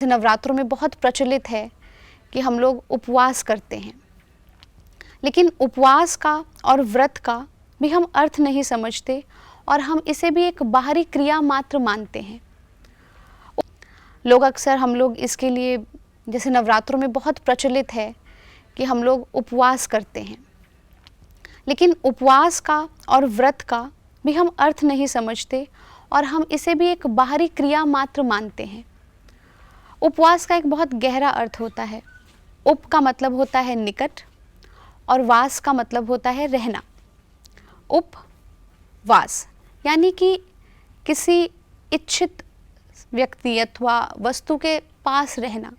नवरात्रों में बहुत प्रचलित है कि हम लोग उपवास करते हैं, लेकिन उपवास का और व्रत का भी हम अर्थ नहीं समझते और हम इसे भी एक बाहरी क्रिया मात्र मानते हैं। लोग अक्सर हम लोग इसके लिए, जैसे नवरात्रों में बहुत प्रचलित है कि हम लोग उपवास करते हैं, लेकिन उपवास का और व्रत का भी हम अर्थ नहीं समझते और हम इसे भी एक बाहरी क्रिया मात्र मानते हैं। उपवास का एक बहुत गहरा अर्थ होता है। उप का मतलब होता है निकट और वास का मतलब होता है रहना। उपवास यानी कि किसी इच्छित व्यक्ति अथवा वस्तु के पास रहना।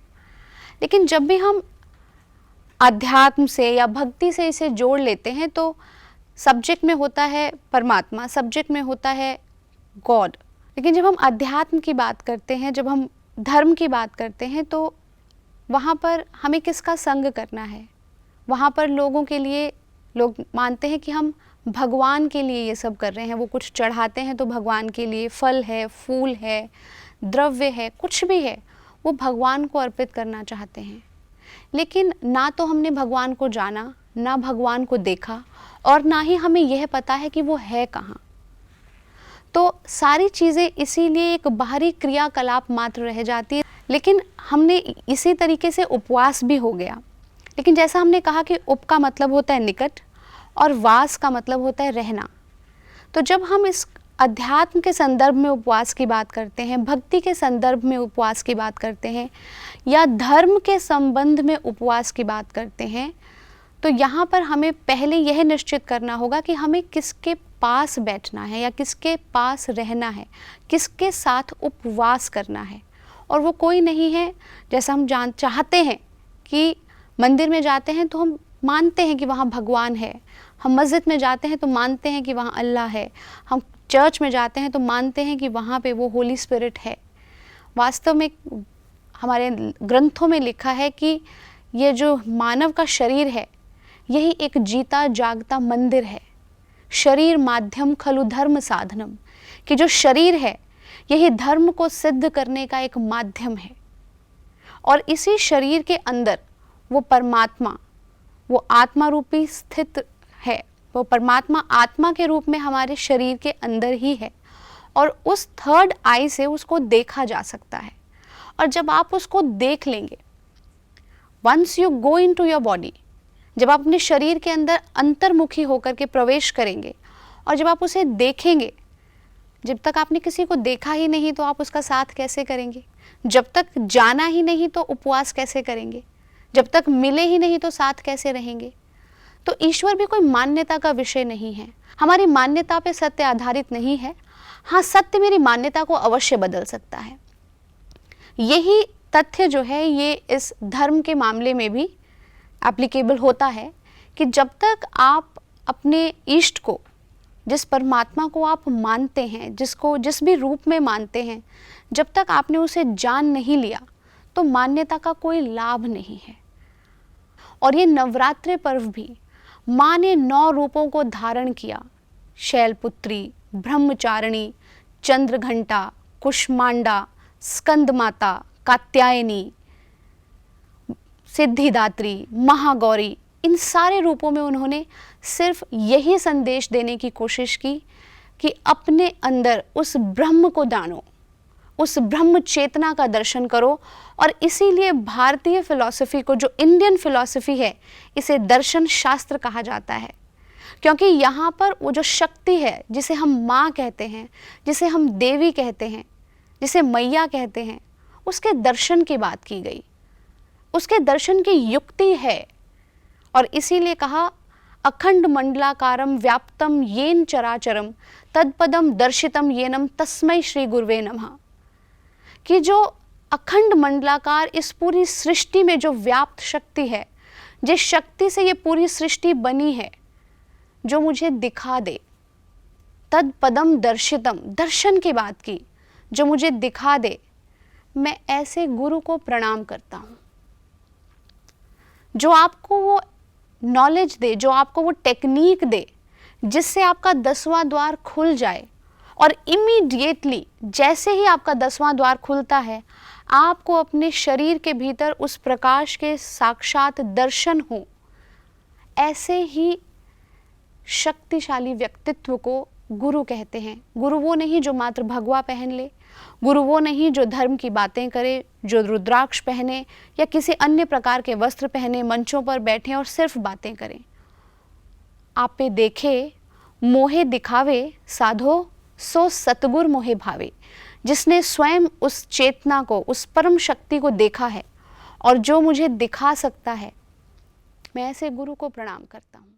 लेकिन जब भी हम अध्यात्म से या भक्ति से इसे जोड़ लेते हैं तो सब्जेक्ट में होता है परमात्मा, सब्जेक्ट में होता है गॉड। लेकिन जब हम अध्यात्म की बात करते हैं, जब हम धर्म की बात करते हैं, तो वहाँ पर हमें किसका संग करना है? वहाँ पर लोगों के लिए, लोग मानते हैं कि हम भगवान के लिए ये सब कर रहे हैं। वो कुछ चढ़ाते हैं तो भगवान के लिए, फल है, फूल है, द्रव्य है, कुछ भी है, वो भगवान को अर्पित करना चाहते हैं। लेकिन ना तो हमने भगवान को जाना, ना भगवान को देखा और ना ही हमें यह पता है कि वो है कहाँ। तो सारी चीज़ें इसीलिए एक बाहरी क्रियाकलाप मात्र रह जाती है। लेकिन हमने इसी तरीके से उपवास भी हो गया। लेकिन जैसा हमने कहा कि उप का मतलब होता है निकट और वास का मतलब होता है रहना। तो जब हम इस अध्यात्म के संदर्भ में उपवास की बात करते हैं, भक्ति के संदर्भ में उपवास की बात करते हैं या धर्म के संबंध में उपवास की बात करते हैं, तो यहाँ पर हमें पहले यह निश्चित करना होगा कि हमें किसके पास बैठना है या किसके पास रहना है, किसके साथ उपवास करना है। और वो कोई नहीं है, जैसा हम चाहते हैं कि मंदिर में जाते हैं तो हम मानते हैं कि वहाँ भगवान है, हम मस्जिद में जाते हैं तो मानते हैं कि वहाँ अल्लाह है, हम चर्च में जाते हैं तो मानते हैं कि वहाँ पे वो होली स्पिरिट है। वास्तव में हमारे ग्रंथों में लिखा है कि ये जो मानव का शरीर है, यही एक जीता जागता मंदिर है। शरीर माध्यम खलु धर्म साधनम, कि जो शरीर है यही धर्म को सिद्ध करने का एक माध्यम है। और इसी शरीर के अंदर वो परमात्मा, वो आत्मा रूपी स्थित है। वो परमात्मा आत्मा के रूप में हमारे शरीर के अंदर ही है और उस थर्ड आई से उसको देखा जा सकता है। और जब आप उसको देख लेंगे, once you go into your body, जब आप अपने शरीर के अंदर अंतर्मुखी होकर के प्रवेश करेंगे और जब आप उसे देखेंगे, जब तक आपने किसी को देखा ही नहीं तो आप उसका साथ कैसे करेंगे? जब तक जाना ही नहीं तो उपवास कैसे करेंगे? जब तक मिले ही नहीं तो साथ कैसे रहेंगे? तो ईश्वर भी कोई मान्यता का विषय नहीं है। हमारी मान्यता पे सत्य आधारित नहीं है। हाँ, सत्य मेरी मान्यता को अवश्य बदल सकता है। यही तथ्य जो है ये इस धर्म के मामले में भी एप्लीकेबल होता है कि जब तक आप अपने इष्ट को, जिस परमात्मा को आप मानते हैं, जिसको जिस भी रूप में मानते हैं, जब तक आपने उसे जान नहीं लिया तो मान्यता का कोई लाभ नहीं है। और ये नवरात्रि पर्व भी माँ ने 9 रूपों को धारण किया। शैलपुत्री, ब्रह्मचारिणी, चंद्रघंटा, कुष्मांडा, स्कंद माता, कात्यायनी, सिद्धिदात्री, महागौरी, इन सारे रूपों में उन्होंने सिर्फ यही संदेश देने की कोशिश की कि अपने अंदर उस ब्रह्म को जानो, उस ब्रह्म चेतना का दर्शन करो। और इसीलिए भारतीय फिलॉसफी को, जो इंडियन फिलॉसफी है, इसे दर्शन शास्त्र कहा जाता है। क्योंकि यहाँ पर वो जो शक्ति है, जिसे हम माँ कहते हैं, जिसे हम देवी कहते हैं, जिसे मैया कहते हैं, उसके दर्शन की बात की गई, उसके दर्शन की युक्ति है। और इसीलिए कहा अखंड मंडलाकारम व्याप्तम येन चराचरम तत्पदम दर्शितम येनम तस्मै श्री गुरुवे नमः, कि जो अखंड मंडलाकार इस पूरी सृष्टि में जो व्याप्त शक्ति है, जिस शक्ति से ये पूरी सृष्टि बनी है, जो मुझे दिखा दे, तत्पदम दर्शितम, दर्शन की बात की, जो मुझे दिखा दे, मैं ऐसे गुरु को प्रणाम करता हूँ। जो आपको वो नॉलेज दे, जो आपको वो टेक्निक दे, जिससे आपका 10वां द्वार खुल जाए और इमीडिएटली जैसे ही आपका 10वां द्वार खुलता है आपको अपने शरीर के भीतर उस प्रकाश के साक्षात दर्शन हो, ऐसे ही शक्तिशाली व्यक्तित्व को गुरु कहते हैं। गुरु वो नहीं जो मात्र भगवा पहन ले, गुरु वो नहीं जो धर्म की बातें करे, जो रुद्राक्ष पहने या किसी अन्य प्रकार के वस्त्र पहने मंचों पर बैठे और सिर्फ बातें करें। आप पे देखे मोहे दिखावे, साधो सो सतगुर मोहे भावे। जिसने स्वयं उस चेतना को, उस परम शक्ति को देखा है और जो मुझे दिखा सकता है, मैं ऐसे गुरु को प्रणाम करता हूँ।